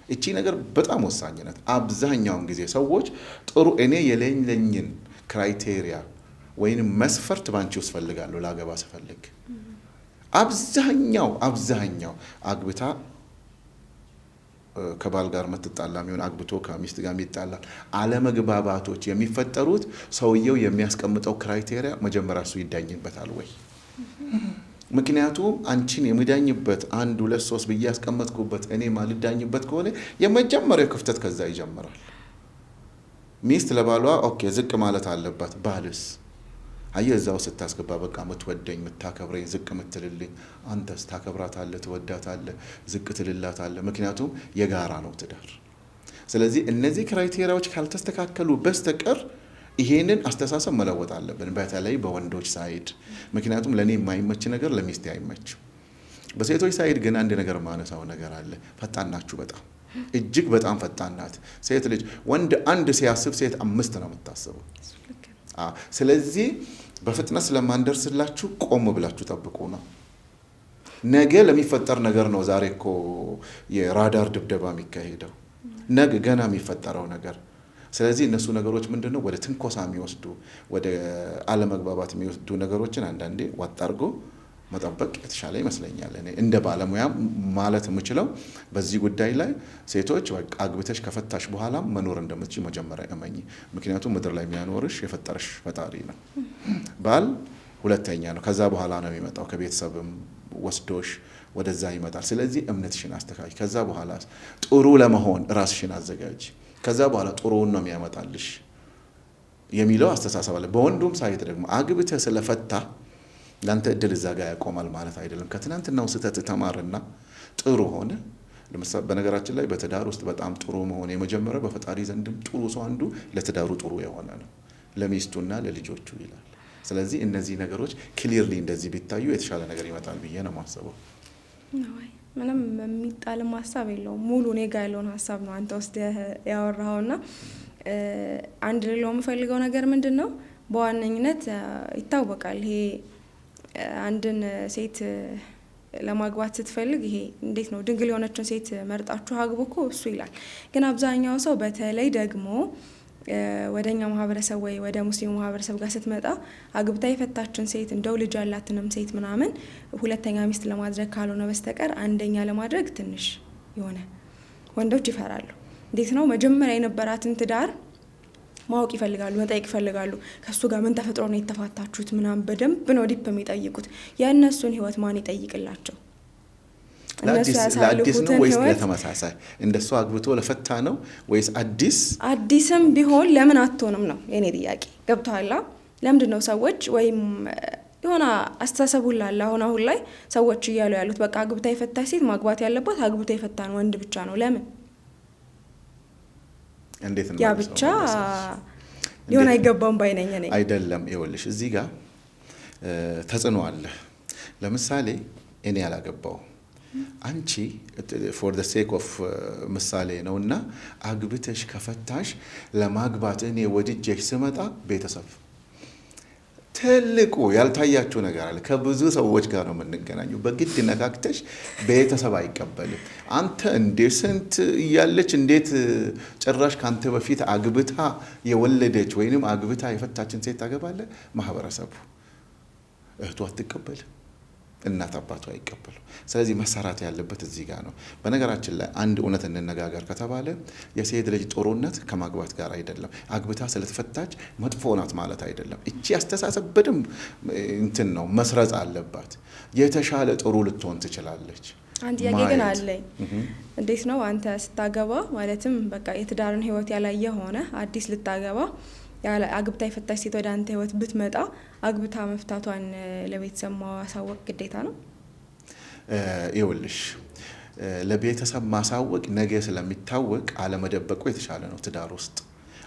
[SPEAKER 1] እቺ ነገር በጣም ወሳኝ ናት። አብዛኛውን ጊዜ ሰዎች ጥሩ እኔ የለኝን ክራይቴሪያ ወይንም መስፈርት ባንቺ ውስጥ ፈልጋለሁ ላገባ ስፈልግ አብዛኛው አግብታ ከባል ጋር መትጣላ የሚሆን አግብቶ ከሚስት ጋር የሚጣላ አለመግባባቶች የሚፈጠሩት ሰውየው የሚያስቀምጠው ክራይቴሪያ መጀመሪያ እሱ ይዳኝበታል ወይ? ምክንያቱም አንቺን የሚዳኝበት 1 2 3 ብዬ ያስቀመጥኩበት እኔ ማልዳኝበት ከሆነ የመጀመሪያው ክፍተት ከዛ ይጀምራል። ሚስት ለባሏ ኦኬ ዝቅ ማለት አለባት። ባልስ አየዛው ስታስገባ በቃ ምትወደኝ ምታከብረኝ ዝቅ ምትልልኝ፣ አንተስ ታከብራታለህ፣ ትወዳታለህ፣ ዝቅ ትልላታለህ። ምክንያቱም የጋራ ነው ትዳር። ስለዚህ እነዚህ ክራይቴሪያዎች ካልተስተካከሉ በስተቀር ይሄንን አስተሳሰብ መለወጥ አለብን፣ በተለይ በወንዶች ሳይድ። ምክንያቱም ለኔ የማይመች ነገር ለሚስቴ አይመችም። በሴቶች ሳይድ ግን አንድ ነገር ማነሳው ነገር አለ። ፈጣን ናችሁ፣ በጣም እጅግ በጣም ፈጣን ናት ሴት ልጅ። ወንድ አንድ ሲያስብ ሴት 5 ነው የምታስበው። ስለዚህ በፍጥነት ስለማንደርስላችሁ ቆም ብላችሁ ጠብቁ ነው። ነገ ለሚፈጠር ነገር ነው ዛሬ እኮ የራዳር ድብደባ የሚካሄደው፣ ነገ ገና የሚፈጠረው ነገር። ስለዚህ እነሱ ነገሮች ምንድነው ወደ ትንኮሳ የሚወስዱ ወደ አለመግባባት የሚወስዱ ነገሮችን አንዳንዴ ዋጥ አድርጎ መጠበቅ የተሻለ ይመስለኛል። እኔ እንደ ባለሙያ ማለት የምችለው በዚህ ጉዳይ ላይ ሴቶች አግብተሽ ከፈታሽ በኋላ መኖር እንደምትችል መጀመሪያ እመኚ። ምክንያቱም ምድር ላይ የሚያኖርሽ የፈጠረሽ ፈጣሪ ነው። ባል ሁለተኛ ነው፣ ከዛ በኋላ ነው የሚመጣው። ከቤተሰብም ወስዶሽ ወደዛ ይመጣል። ስለዚህ እምነትሽን አስተካክል። ከዛ በኋላ ጥሩ ለመሆን ራስሽን አዘጋጅ። ከዛ በኋላ ጥሩውን ነው የሚያመጣልሽ የሚለው አስተሳሰብ አለ። በወንዱም ሳይት ደግሞ አግብተህ ስለፈታ ላንተ እድል እዛ ጋር ያቆማል ማለት አይደለም። ከትናንትናው ስህተት ተማርና ጥሩ ሆነ። ለምሳሌ በነገራችን ላይ በትዳር ውስጥ በጣም ጥሩ መሆን የመጀመሪያው በፈጣሪ ዘንድም ጥሩ ሰው አንዱ ለትዳሩ ጥሩ የሆነ ነው፣ ለሚስቱና ለልጆቹ ይላል። ስለዚህ እነዚህ ነገሮች ክሊርሊ እንደዚህ ቢታዩ የተሻለ ነገር ይመጣል ብዬ ነው የማስበው።
[SPEAKER 2] ምንም የሚጣልም ሀሳብ የለውም። ሙሉ እኔ ጋር ያለውን ሀሳብ ነው አንተ ወስደህ ያወራኸውና አንድ ሌላው የምፈልገው ነገር ምንድን ነው፣ በዋነኝነት ይታወቃል ይሄ አንድን ሴት ለማግባት ስትፈልግ ይሄ እንዴት ነው ድንግል የሆነችን ሴት መርጣችሁ አግቡ እኮ እሱ ይላል። ግን አብዛኛው ሰው በተለይ ደግሞ ወደኛ ማህበረሰብ ወይ ወደ ሙስሊም ማህበረሰብ ጋር ስትመጣ አግብታ የፈታችን ሴት እንደው ልጅ ያላትንም ሴት ምናምን ሁለተኛ ሚስት ለማድረግ ካልሆነ በስተቀር አንደኛ ለማድረግ ትንሽ የሆነ ወንዶች ይፈራሉ። እንዴት ነው መጀመሪያ የነበራትን ትዳር ማወቅ ይፈልጋሉ፣ መጠየቅ ይፈልጋሉ። ከሱ ጋር ምን ተፈጥሮ ነው የተፋታችሁት ምናምን በደንብ ነው ዲፕ የሚጠይቁት። የእነሱን ህይወት ማን ይጠይቅላቸው?
[SPEAKER 1] ለአዲስ ነው ወይስ ለተመሳሳይ? እንደሱ አግብቶ ለፈታ ነው ወይስ አዲስም
[SPEAKER 2] ቢሆን ለምን አትሆንም ነው የኔ ጥያቄ። ገብቶሃል? ለምንድን ነው ሰዎች ወይም የሆነ አስተሳሰብ ሁላ አለ አሁን ላይ ሰዎች እያሉ ያሉት በቃ አግብታ የፈታች ሴት ማግባት ያለባት አግብታ የፈታን ወንድ ብቻ ነው። ለምን?
[SPEAKER 1] እንዴት ነው?
[SPEAKER 2] ያ ብቻ ሊሆን አይገባም ባይነኝ ነኝ።
[SPEAKER 1] አይደለም። ይኸውልሽ እዚህ ጋር ተጽዕኖ አለ። ለምሳሌ እኔ ያላገባው አንቺ ፎር ዘ ሴክ ኦፍ ምሳሌ ነውና አግብተሽ ከፈታሽ ለማግባት እኔ ወድጄሽ ስመጣ ቤተሰብ ትልቁ ያልታያችሁ ነገር አለ። ከብዙ ሰዎች ጋር ነው የምንገናኘው። በግድ ነካክተሽ ቤተሰብ አይቀበልም። አንተ እንዴ ስንት እያለች እንዴት ጭራሽ ካንተ በፊት አግብታ የወለደች ወይንም አግብታ የፈታችን ሴት ታገባለህ? ማህበረሰቡ እህቱ አትቀበልም፣ እናት አባቱ አይቀበሉ። ስለዚህ መሰራት ያለበት እዚህ ጋር ነው። በነገራችን ላይ አንድ እውነት እንነጋገር ከተባለ የሴት ልጅ ጥሩነት ከማግባት ጋር አይደለም። አግብታ ስለተፈታች መጥፎ ናት ማለት አይደለም። እቺ አስተሳሰብ በደንብ እንትን ነው መስረጽ አለባት። የተሻለ ጥሩ ልትሆን ትችላለች።
[SPEAKER 2] አንድ ጥያቄ ግን አለኝ። እንዴት ነው አንተ ስታገባ ማለትም በቃ የትዳርን ህይወት ያላየ ሆነ አዲስ ልታገባ አግብታ የፈታች ሴት ወደ አንተ ህይወት ብትመጣ አግብታ መፍታቷን ለቤተሰብ ማሳወቅ ግዴታ ነው?
[SPEAKER 1] ይኸውልሽ ለቤተሰብ ማሳወቅ ነገ ስለሚታወቅ አለመደበቁ የተሻለ ነው። ትዳር ውስጥ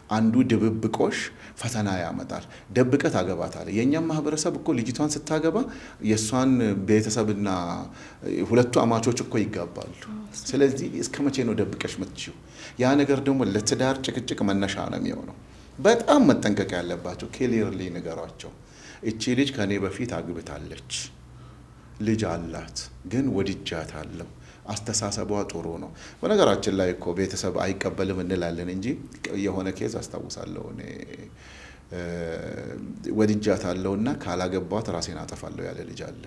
[SPEAKER 1] አንዱ ድብብቆሽ ፈተና ያመጣል። ደብቀት አገባታለህ። የኛም ማህበረሰብ እኮ ልጅቷን ስታገባ የሷን ቤተሰብና ሁለቱ አማቾች እኮ ይጋባሉ። ስለዚህ እስከ መቼ ነው ደብቀሽ ምትችው? ያ ነገር ደግሞ ለትዳር ጭቅጭቅ መነሻ ነው የሚሆነው። በጣም መጠንቀቅ ያለባቸው ክሊርሊ ነገራቸው። እቺ ልጅ ከኔ በፊት አግብታለች፣ ልጅ አላት፣ ግን ወድጃታለሁ፣ አስተሳሰቧ ጥሩ ነው። በነገራችን ላይ እኮ ቤተሰብ አይቀበልም እንላለን እንጂ የሆነ ኬዝ አስታውሳለሁ እኔ ወድጃታለሁና ካላገባት ራሴን አጠፋለሁ ያለ ልጅ አለ።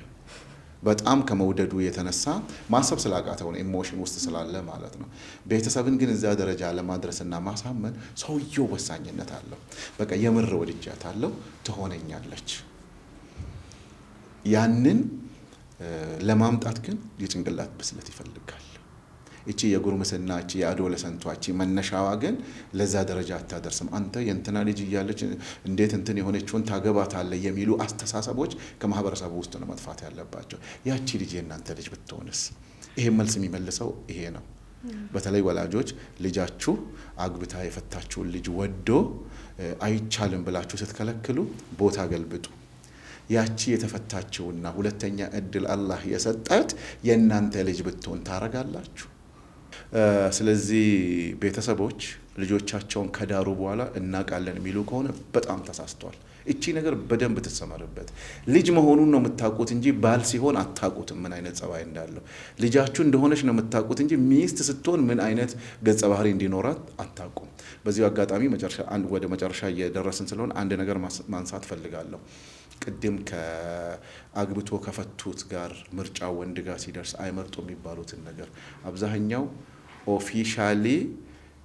[SPEAKER 1] በጣም ከመውደዱ የተነሳ ማሰብ ስላቃተው ነው፣ ኢሞሽን ውስጥ ስላለ ማለት ነው። ቤተሰብን ግን እዛ ደረጃ ለማድረስና ማሳመን ሰውየው ወሳኝነት አለው። በቃ የምር ወድጃታለሁ ትሆነኛለች። ያንን ለማምጣት ግን የጭንቅላት ብስለት ይፈልጋል። እቺ የጉርምስና እቺ የአዶለሰንቷ እቺ መነሻዋ ግን ለዛ ደረጃ አታደርስም። አንተ የእንትና ልጅ እያለች እንዴት እንትን የሆነችውን ታገባታለህ የሚሉ አስተሳሰቦች ከማህበረሰቡ ውስጥ ነው መጥፋት ያለባቸው። ያቺ ልጅ የእናንተ ልጅ ብትሆንስ? ይሄ መልስ የሚመልሰው ይሄ ነው። በተለይ ወላጆች ልጃችሁ አግብታ የፈታችውን ልጅ ወዶ አይቻልም ብላችሁ ስትከለክሉ ቦታ ገልብጡ። ያቺ የተፈታችውና ሁለተኛ እድል አላህ የሰጣት የእናንተ ልጅ ብትሆን ታረጋላችሁ? ስለዚህ ቤተሰቦች ልጆቻቸውን ከዳሩ በኋላ እናቃለን የሚሉ ከሆነ በጣም ተሳስተዋል። እቺ ነገር በደንብ ትሰመርበት። ልጅ መሆኑን ነው የምታውቁት እንጂ ባል ሲሆን አታውቁትም ምን አይነት ጸባይ እንዳለው። ልጃችሁ እንደሆነች ነው የምታውቁት እንጂ ሚስት ስትሆን ምን አይነት ገጸ ባህሪ እንዲኖራት አታውቁም። በዚሁ አጋጣሚ ወደ መጨረሻ እየደረስን ስለሆነ አንድ ነገር ማንሳት ፈልጋለሁ። ቅድም ከአግብቶ ከፈቱት ጋር ምርጫ ወንድ ጋር ሲደርስ አይመርጡ የሚባሉትን ነገር አብዛኛው ኦፊሻሊ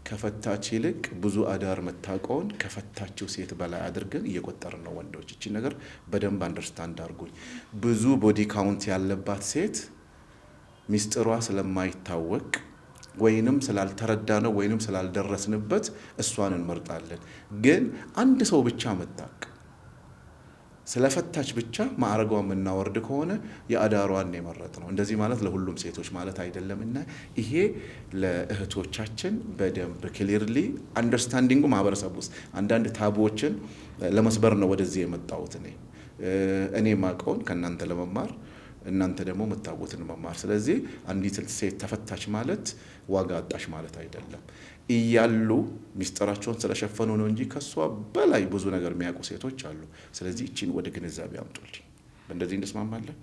[SPEAKER 1] ከፈታች ይልቅ ብዙ አዳር መታቆን ከፈታችው ሴት በላይ አድርገን እየቆጠርን ነው ወንዶች። እቺ ነገር በደንብ አንደርስታንድ አድርጉኝ። ብዙ ቦዲ ካውንት ያለባት ሴት ሚስጥሯ ስለማይታወቅ ወይንም ስላልተረዳ ነው ወይንም ስላልደረስንበት እሷን እንመርጣለን። ግን አንድ ሰው ብቻ መጣቅ ስለፈታች ብቻ ማዕረጓ የምናወርድ ከሆነ የአዳሯን የመረጥ ነው። እንደዚህ ማለት ለሁሉም ሴቶች ማለት አይደለምና ይሄ ለእህቶቻችን በደንብ ክሊርሊ አንደርስታንዲንጉ ማህበረሰብ ውስጥ አንዳንድ ታቡዎችን ለመስበር ነው ወደዚህ የመጣሁት። እኔ ማቀውን ከእናንተ ለመማር እናንተ ደግሞ የምታውቁትን መማር። ስለዚህ አንዲት ሴት ተፈታች ማለት ዋጋ አጣሽ ማለት አይደለም። እያሉ ሚስጥራቸውን ስለሸፈኑ ነው እንጂ ከሷ በላይ ብዙ ነገር የሚያውቁ ሴቶች አሉ። ስለዚህ እቺን ወደ ግንዛቤ አምጡልኝ። በእንደዚህ እንስማማለን?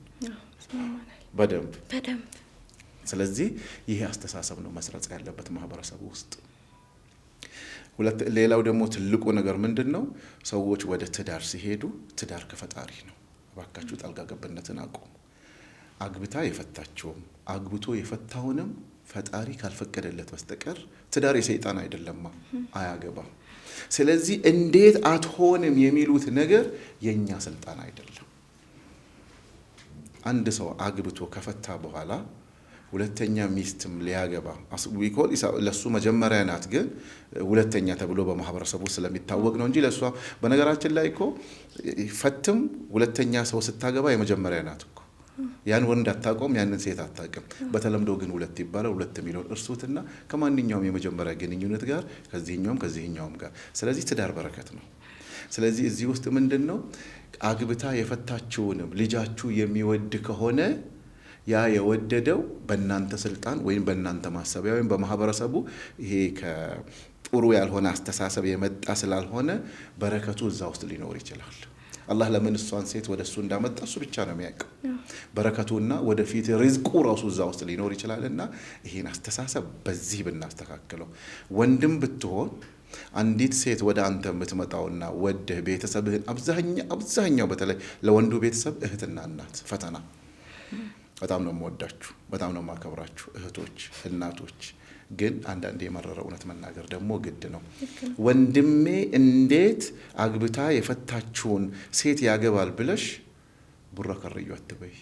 [SPEAKER 1] በደንብ። ስለዚህ ይሄ አስተሳሰብ ነው መስረጽ ያለበት ማህበረሰቡ ውስጥ። ሌላው ደግሞ ትልቁ ነገር ምንድነው? ሰዎች ወደ ትዳር ሲሄዱ ትዳር ከፈጣሪ ነው። እባካችሁ ጣልቃ ገብነትን አቁሙ። አግብታ የፈታችውም አግብቶ የፈታውንም ፈጣሪ ካልፈቀደለት በስተቀር ትዳር የሰይጣን አይደለማ፣ አያገባም። ስለዚህ እንዴት አትሆንም የሚሉት ነገር የኛ ስልጣን አይደለም። አንድ ሰው አግብቶ ከፈታ በኋላ ሁለተኛ ሚስትም ሊያገባ ዊኮል ለሱ መጀመሪያ ናት፣ ግን ሁለተኛ ተብሎ በማህበረሰቡ ስለሚታወቅ ነው እንጂ ለሷ በነገራችን ላይ እኮ ፈትም ሁለተኛ ሰው ስታገባ የመጀመሪያ ናት እኮ። ያን ወንድ አታውቀውም፣ ያንን ሴት አታውቅም። በተለምዶ ግን ሁለት ይባላል። ሁለት የሚለውን እርሱትና ከማንኛውም የመጀመሪያ ግንኙነት ጋር ከዚህኛውም ጋር። ስለዚህ ትዳር በረከት ነው። ስለዚህ እዚህ ውስጥ ምንድነው አግብታ የፈታችውንም ልጃችሁ የሚወድ ከሆነ ያ የወደደው በእናንተ ስልጣን ወይም በእናንተ ማሰቢያ ወይም በማህበረሰቡ ይሄ ከጥሩ ያልሆነ አስተሳሰብ የመጣ ስላልሆነ በረከቱ እዛ ውስጥ ሊኖር ይችላል። አላህ ለምን እሷን ሴት ወደ እሱ እንዳመጣ እሱ ብቻ ነው የሚያውቀው። በረከቱና ወደፊት ሪዝቁ ራሱ እዛ ውስጥ ሊኖር ይችላልና ይሄን አስተሳሰብ በዚህ ብናስተካክለው፣ ወንድም ብትሆን አንዲት ሴት ወደ አንተ የምትመጣውና ወደህ ቤተሰብህን አብዛኛው በተለይ ለወንዱ ቤተሰብ እህትና እናት ፈተና። በጣም ነው የምወዳችሁ፣ በጣም ነው የማከብራችሁ እህቶች፣ እናቶች። ግን አንዳንዴ የመረረ እውነት መናገር ደግሞ ግድ ነው። ወንድሜ እንዴት አግብታ የፈታችውን ሴት ያገባል ብለሽ ቡራ ከርዩ አትበይ።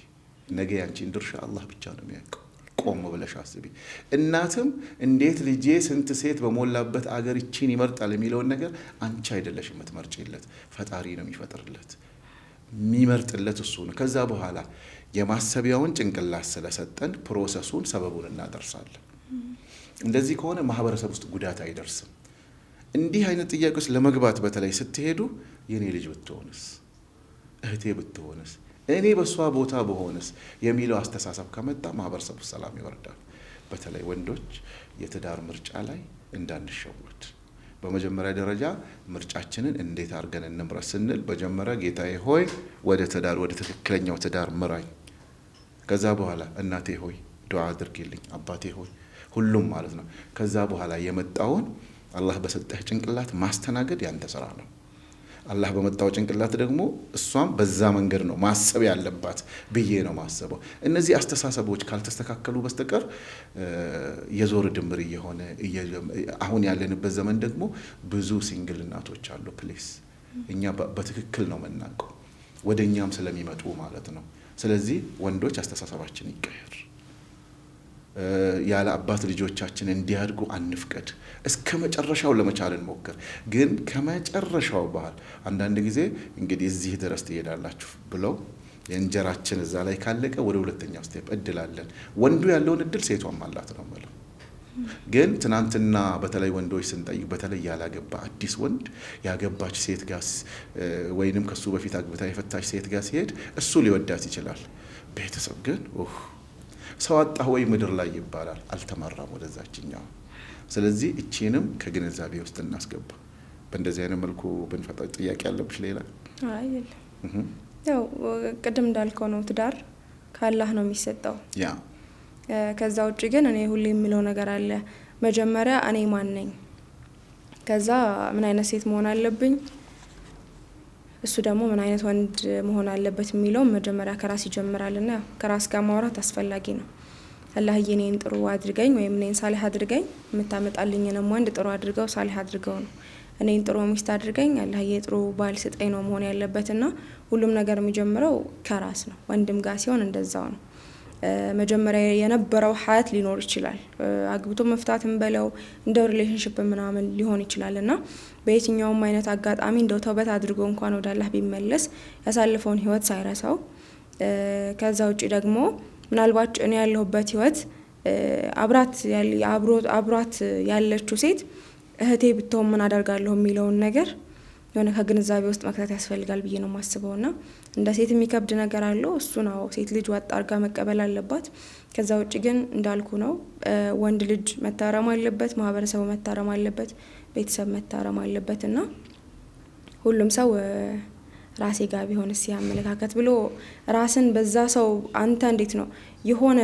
[SPEAKER 1] ነገ ያንቺን ድርሻ አላህ ብቻ ነው የሚያውቀው። ቆም ብለሽ አስቢ። እናትም እንዴት ልጄ ስንት ሴት በሞላበት አገር ይቺን ይመርጣል የሚለውን ነገር አንቺ አይደለሽ የምትመርጪለት፣ ፈጣሪ ነው የሚፈጥርለት፣ የሚመርጥለት እሱ ነው። ከዛ በኋላ የማሰቢያውን ጭንቅላት ስለሰጠን ፕሮሰሱን ሰበቡን እናደርሳለን። እንደዚህ ከሆነ ማህበረሰብ ውስጥ ጉዳት አይደርስም። እንዲህ አይነት ጥያቄዎች ለመግባት በተለይ ስትሄዱ የኔ ልጅ ብትሆንስ፣ እህቴ ብትሆንስ፣ እኔ በሷ ቦታ በሆንስ የሚለው አስተሳሰብ ከመጣ ማህበረሰቡ ሰላም ይወርዳል። በተለይ ወንዶች የትዳር ምርጫ ላይ እንዳንሸወድ። በመጀመሪያ ደረጃ ምርጫችንን እንዴት አድርገን እንምረጥ ስንል በመጀመሪያ ጌታዬ ሆይ ወደ ትክክለኛው ትዳር ምራኝ። ከዛ በኋላ እናቴ ሆይ ዱዓ አድርጊልኝ፣ አባቴ ሆይ ሁሉም ማለት ነው። ከዛ በኋላ የመጣውን አላህ በሰጠህ ጭንቅላት ማስተናገድ ያንተ ስራ ነው። አላህ በመጣው ጭንቅላት ደግሞ እሷም በዛ መንገድ ነው ማሰብ ያለባት ብዬ ነው ማሰበው። እነዚህ አስተሳሰቦች ካልተስተካከሉ በስተቀር የዞር ድምር እየሆነ አሁን ያለንበት ዘመን ደግሞ ብዙ ሲንግል እናቶች አሉ። ፕሊስ እኛ በትክክል ነው መናቀው ወደኛም ስለሚመጡ ማለት ነው። ስለዚህ ወንዶች አስተሳሰባችን ይቀየር። ያለ አባት ልጆቻችን እንዲያድጉ አንፍቀድ። እስከ መጨረሻው ለመቻል እንሞክር። ግን ከመጨረሻው በኋላ አንዳንድ ጊዜ እንግዲህ እዚህ ድረስ ትሄዳላችሁ ብለው የእንጀራችን እዛ ላይ ካለቀ ወደ ሁለተኛው ስቴፕ እድላለን። ወንዱ ያለውን እድል ሴቷም አላት ነው ማለት። ግን ትናንትና በተለይ ወንዶች ስንጠይቅ በተለይ ያላገባ አዲስ ወንድ ያገባች ሴት ጋር ወይንም ከሱ በፊት አግብታ የፈታች ሴት ጋር ሲሄድ እሱ ሊወዳት ይችላል። ቤተሰብ ግን ሰው አጣህ ወይ ምድር ላይ ይባላል። አልተመራም ወደዛችኛው። ስለዚህ እቺንም ከግንዛቤ ውስጥ እናስገባ። በእንደዚህ አይነት መልኩ ብንፈታ። ጥያቄ ያለብሽ ሌላ? አይ የለም።
[SPEAKER 2] ያው ቅድም እንዳልከው ነው ትዳር ከአላህ ነው የሚሰጠው። ያ ከዛ ውጪ ግን እኔ ሁሌ የምለው ነገር አለ። መጀመሪያ እኔ ማን ነኝ፣ ከዛ ምን አይነት ሴት መሆን አለብኝ፣ እሱ ደግሞ ምን አይነት ወንድ መሆን አለበት የሚለው መጀመሪያ ከራስ ይጀምራልና ከራስ ጋር ማውራት አስፈላጊ ነው። አላህዬ እኔን ጥሩ አድርገኝ ወይም እኔን ሳሊህ አድርገኝ፣ የምታመጣልኝንም ወንድ ጥሩ አድርገው ሳሊህ አድርገው ነው። እኔን ጥሩ ሚስት አድርገኝ፣ አላህዬ ጥሩ ባል ስጠኝ ነው መሆን ያለበትና ሁሉም ነገር የሚጀምረው ከራስ ነው። ወንድም ጋር ሲሆን እንደዛው ነው። መጀመሪያ የነበረው ሀያት ሊኖር ይችላል። አግብቶ መፍታትም በለው እንደው ሪሌሽንሺፕ ምናምን ሊሆን ይችላልና በየትኛውም አይነት አጋጣሚ እንደው ተውበት አድርጎ እንኳን ወደ አላህ ቢመለስ ያሳለፈውን ህይወት ሳይረሳው፣ ከዛ ውጪ ደግሞ ምናልባት እኔ ያለሁበት ህይወት አብሯት ያለችው ሴት እህቴ ብትሆን ምን አደርጋለሁ የሚለውን ነገር የሆነ ከግንዛቤ ውስጥ መክተት ያስፈልጋል ብዬ ነው የማስበውና እንደ ሴት የሚከብድ ነገር አለው። እሱ ነው ሴት ልጅ ወጥ አርጋ መቀበል አለባት። ከዛ ውጪ ግን እንዳልኩ ነው ወንድ ልጅ መታረም አለበት፣ ማህበረሰቡ መታረም አለበት፣ ቤተሰብ መታረም አለበትና ሁሉም ሰው ራሴ ጋር ቢሆንስ ያመለካከት ብሎ ራስን በዛ ሰው አንተ እንዴት ነው የሆነ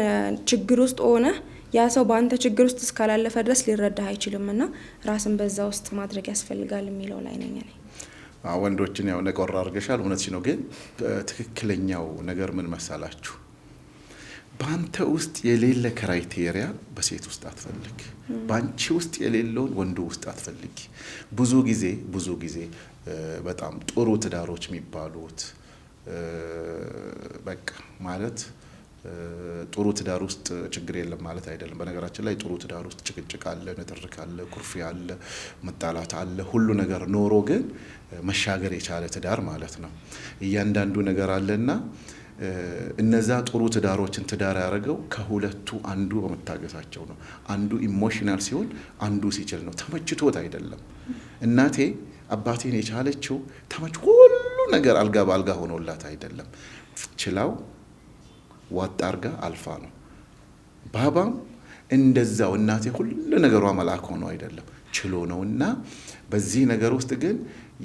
[SPEAKER 2] ችግር ውስጥ ሆነ ያ ሰው በአንተ ችግር ውስጥ እስካላለፈ ድረስ ሊረዳህ አይችልምና ራስን በዛ ውስጥ ማድረግ ያስፈልጋል የሚለው ላይ ነኝ እኔ።
[SPEAKER 1] ወንዶችን ያው ነቆራ አድርገሻል፣ እውነትሽ ነው። ግን ትክክለኛው ነገር ምን መሰላችሁ? በአንተ ውስጥ የሌለ ክራይቴሪያ በሴት ውስጥ አትፈልግ። በአንቺ ውስጥ የሌለውን ወንዱ ውስጥ አትፈልጊ። ብዙ ጊዜ በጣም ጥሩ ትዳሮች የሚባሉት በቃ ማለት ጥሩ ትዳር ውስጥ ችግር የለም ማለት አይደለም። በነገራችን ላይ ጥሩ ትዳር ውስጥ ጭቅጭቅ አለ፣ ንትርክ አለ፣ ኩርፊያ አለ፣ መጣላት አለ፣ ሁሉ ነገር ኖሮ ግን መሻገር የቻለ ትዳር ማለት ነው። እያንዳንዱ ነገር አለና እነዛ ጥሩ ትዳሮችን ትዳር ያደረገው ከሁለቱ አንዱ በመታገሳቸው ነው። አንዱ ኢሞሽናል ሲሆን አንዱ ሲችል ነው። ተመችቶት አይደለም። እናቴ አባቴን የቻለችው ሁሉ ነገር አልጋ በአልጋ ሆኖላት አይደለም። ችላው ዋጣ አርጋ አልፋ ነው። ባባም እንደዛው እናቴ ሁሉ ነገሯ መልአክ ሆኖ አይደለም ችሎ ነውና፣ በዚህ ነገር ውስጥ ግን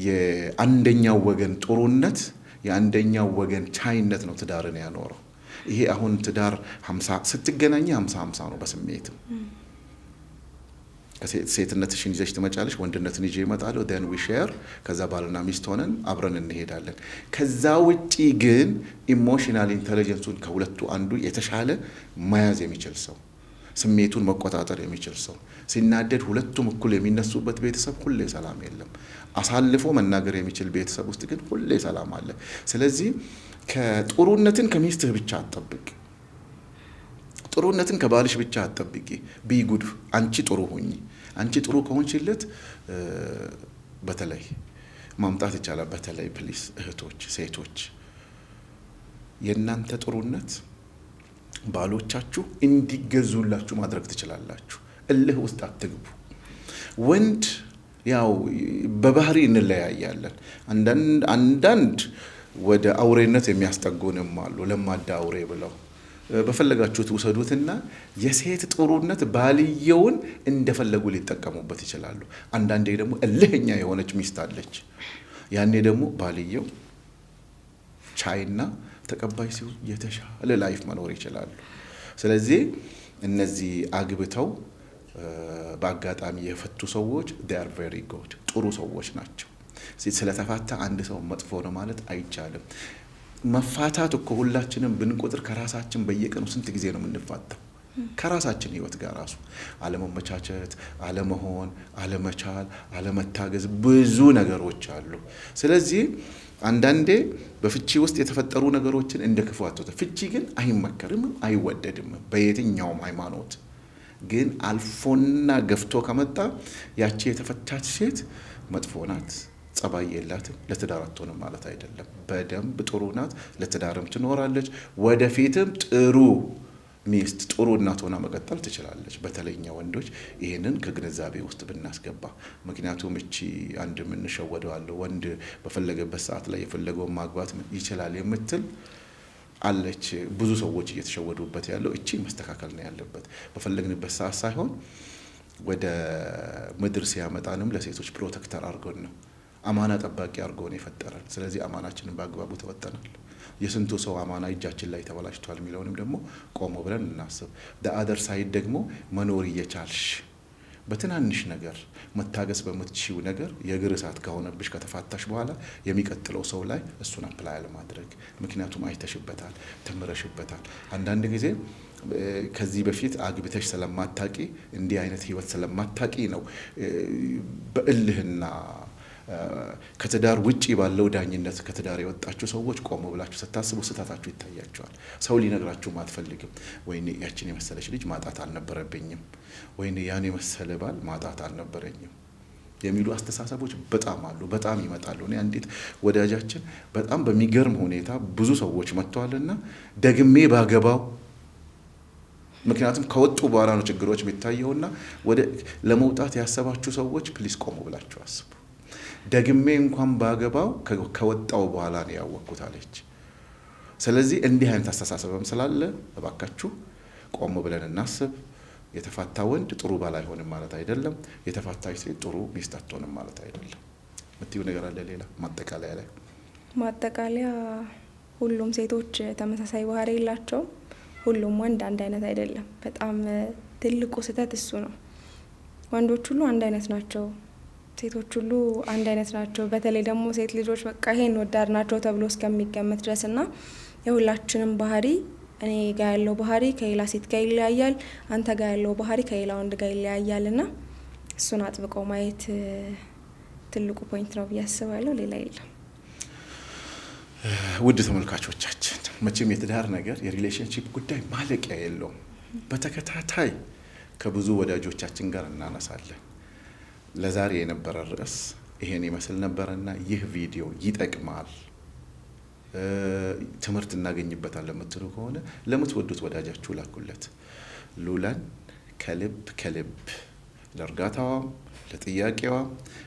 [SPEAKER 1] የአንደኛው ወገን ጥሩነት የአንደኛው ወገን ቻይነት ነው ትዳርን ያኖረው። ይሄ አሁን ትዳር 50 ስትገናኝ 50-50 ነው በስሜትም። ሴትነትሽን ይዘሽ ትመጫለሽ፣ ወንድነትን ይዤ እመጣለሁ፣ then we share፣ ከዛ ባልና ሚስት ሆነን አብረን እንሄዳለን። ከዛ ውጪ ግን ኢሞሽናል ኢንተለጀንሱን ከሁለቱ አንዱ የተሻለ መያዝ የሚችል ሰው፣ ስሜቱን መቆጣጠር የሚችል ሰው፣ ሲናደድ ሁለቱም እኩል የሚነሱበት ቤተሰብ ሁሌ ሰላም የለም። አሳልፎ መናገር የሚችል ቤተሰብ ውስጥ ግን ሁሌ ሰላም አለ። ስለዚህ ከጥሩነትን ከሚስትህ ብቻ አትጠብቅ። ጥሩነትን ከባልሽ ብቻ አትጠብቂ። ቢጉድ አንቺ ጥሩ ሁኚ። አንቺ ጥሩ ከሆንሽለት በተለይ ማምጣት ይቻላል። በተለይ ፕሊስ እህቶች፣ ሴቶች የእናንተ ጥሩነት ባሎቻችሁ እንዲገዙላችሁ ማድረግ ትችላላችሁ። እልህ ውስጥ አትግቡ። ወንድ ያው በባህሪ እንለያያለን። አንዳንድ ወደ አውሬነት የሚያስጠጉንም አሉ። ለማዳ አውሬ ብለው በፈለጋችሁት ውሰዱትና የሴት ጥሩነት ባልየውን እንደፈለጉ ሊጠቀሙበት ይችላሉ። አንዳንዴ ደግሞ እልህኛ የሆነች ሚስት አለች። ያኔ ደግሞ ባልየው ቻይና ተቀባይ ሲሆን የተሻለ ላይፍ መኖር ይችላሉ። ስለዚህ እነዚህ አግብተው በአጋጣሚ የፈቱ ሰዎች they are very good ጥሩ ሰዎች ናቸው። ስለተፋታ አንድ ሰው መጥፎ ነው ማለት አይቻልም። መፋታት እኮ ሁላችንም ብንቆጥር ከራሳችን በየቀኑ ስንት ጊዜ ነው የምንፋታው? ከራሳችን ህይወት ጋር ራሱ አለመመቻቸት፣ አለመሆን፣ አለመቻል፣ አለመታገዝ ብዙ ነገሮች አሉ። ስለዚህ አንዳንዴ በፍቺ ውስጥ የተፈጠሩ ነገሮችን እንደ ክፉ አትወጡ። ፍቺ ግን አይመከርም፣ አይወደድም በየትኛውም ሃይማኖት። ግን አልፎና ገፍቶ ከመጣ ያቺ የተፈታች ሴት መጥፎ ናት፣ ጸባይ የላትም፣ ለትዳር አትሆንም ማለት አይደለም። በደንብ ጥሩ ናት፣ ለትዳርም ትኖራለች። ወደፊትም ጥሩ ሚስት፣ ጥሩ እናት ሆና መቀጠል ትችላለች። በተለይኛ ወንዶች ይሄንን ከግንዛቤ ውስጥ ብናስገባ። ምክንያቱም እቺ አንድ የምንሸወደው አለ፣ ወንድ በፈለገበት ሰዓት ላይ የፈለገውን ማግባት ይችላል የምትል አለች። ብዙ ሰዎች እየተሸወዱበት ያለው እቺ መስተካከል ነው ያለበት። በፈለግንበት ሰዓት ሳይሆን ወደ ምድር ሲያመጣንም ለሴቶች ፕሮቴክተር አድርጎን ነው፣ አማና ጠባቂ አድርጎን የፈጠረን። ስለዚህ አማናችንን በአግባቡ ተወጠናል። የስንቱ ሰው አማና እጃችን ላይ ተበላሽቷል የሚለውንም ደግሞ ቆሞ ብለን እናስብ። አደር ሳይድ ደግሞ መኖር እየቻልሽ በትናንሽ ነገር መታገስ በምትችው ነገር የእግር እሳት ከሆነብሽ ከተፋታሽ በኋላ የሚቀጥለው ሰው ላይ እሱን አፕላይ ለማድረግ ምክንያቱም አይተሽበታል፣ ተምረሽበታል። አንዳንድ ጊዜ ከዚህ በፊት አግብተሽ ስለማታቂ እንዲህ አይነት ህይወት ስለማታቂ ነው በእልህና ከትዳር ውጪ ባለው ዳኝነት ከትዳር የወጣችሁ ሰዎች ቆሞ ብላችሁ ስታስቡ ስህተታችሁ ይታያችኋል። ሰው ሊነግራችሁ አትፈልግም። ወይኔ ያችን የመሰለች ልጅ ማጣት አልነበረብኝም፣ ወይኔ ያን የመሰለ ባል ማጣት አልነበረኝም የሚሉ አስተሳሰቦች በጣም አሉ፣ በጣም ይመጣሉ። እኔ አንዲት ወዳጃችን በጣም በሚገርም ሁኔታ ብዙ ሰዎች መጥተዋልና ደግሜ ባገባው፣ ምክንያቱም ከወጡ በኋላ ነው ችግሮች የሚታየውና ወደ ለመውጣት ያሰባችሁ ሰዎች ፕሊስ ቆሙ ብላችሁ አስቡ። ደግሜ እንኳን ባገባው ከወጣው በኋላ ነው ያወቅኩት አለች። ስለዚህ እንዲህ አይነት አስተሳሰብም ስላለ እባካችሁ ቆም ብለን እናስብ። የተፋታ ወንድ ጥሩ ባል አይሆንም ማለት አይደለም። የተፋታች ሴት ጥሩ ሚስት አትሆንም ማለት አይደለም። ምትዩ ነገር አለ ሌላ ማጠቃለያ ላይ?
[SPEAKER 2] ማጠቃለያ ሁሉም ሴቶች ተመሳሳይ ባህሪ የላቸውም። ሁሉም ወንድ አንድ አይነት አይደለም። በጣም ትልቁ ስህተት እሱ ነው። ወንዶች ሁሉ አንድ አይነት ናቸው፣ ሴቶች ሁሉ አንድ አይነት ናቸው። በተለይ ደግሞ ሴት ልጆች በቃ ይሄን ወዳድ ናቸው ተብሎ እስከሚገመት ድረስ እና የሁላችንም ባህሪ እኔ ጋር ያለው ባህሪ ከሌላ ሴት ጋር ይለያያል፣ አንተ ጋር ያለው ባህሪ ከሌላ ወንድ ጋር ይለያያል እና እሱን አጥብቀው ማየት ትልቁ ፖይንት ነው ብዬ አስባለሁ። ሌላ የለም።
[SPEAKER 1] ውድ ተመልካቾቻችን መቼም የትዳር ነገር የሪሌሽንሺፕ ጉዳይ ማለቂያ የለውም። በተከታታይ ከብዙ ወዳጆቻችን ጋር እናነሳለን። ለዛሬ የነበረ ርዕስ ይሄን ይመስል ነበረና ይህ ቪዲዮ ይጠቅማል፣ ትምህርት እናገኝበታለን ለምትሉ ከሆነ ለምትወዱት ወዳጃችሁ ላኩለት። ሉላን ከልብ ለእርጋታዋ፣ ለጥያቄዋ፣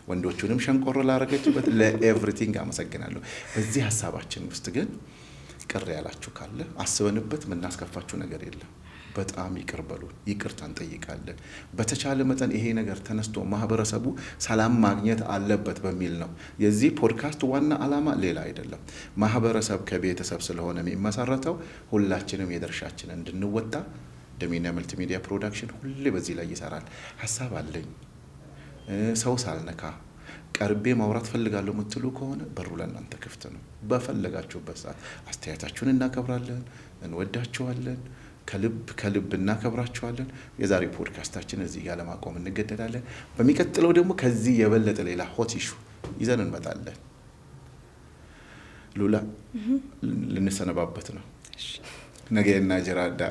[SPEAKER 1] ወንዶቹንም ሸንቆሮ ላረገችበት ለኤቭሪቲንግ አመሰግናለሁ። በዚህ ሀሳባችን ውስጥ ግን ቅር ያላችሁ ካለ አስበንበት የምናስከፋችሁ ነገር የለም። በጣም ይቅር በሉን፣ ይቅርታ እንጠይቃለን። በተቻለ መጠን ይሄ ነገር ተነስቶ ማህበረሰቡ ሰላም ማግኘት አለበት በሚል ነው። የዚህ ፖድካስት ዋና ዓላማ ሌላ አይደለም። ማህበረሰብ ከቤተሰብ ስለሆነ የሚመሰረተው ሁላችንም የድርሻችንን እንድንወጣ ደሚና መልቲ ሚዲያ ፕሮዳክሽን ሁሌ በዚህ ላይ ይሰራል። ሀሳብ አለኝ ሰው ሳልነካ ቀርቤ ማውራት ፈልጋለሁ የምትሉ ከሆነ በሩ ለእናንተ ክፍት ነው። በፈለጋችሁበት ሰዓት አስተያየታችሁን እናከብራለን፣ እንወዳችኋለን፣ ከልብ እናከብራችኋለን። የዛሬ ፖድካስታችን እዚህ ጋር ለማቆም እንገደዳለን። በሚቀጥለው ደግሞ ከዚህ የበለጠ ሌላ ሆት ኢሹ ይዘን እንመጣለን። ሉላ ልንሰነባበት ነው። ነገ እና ጀራዳ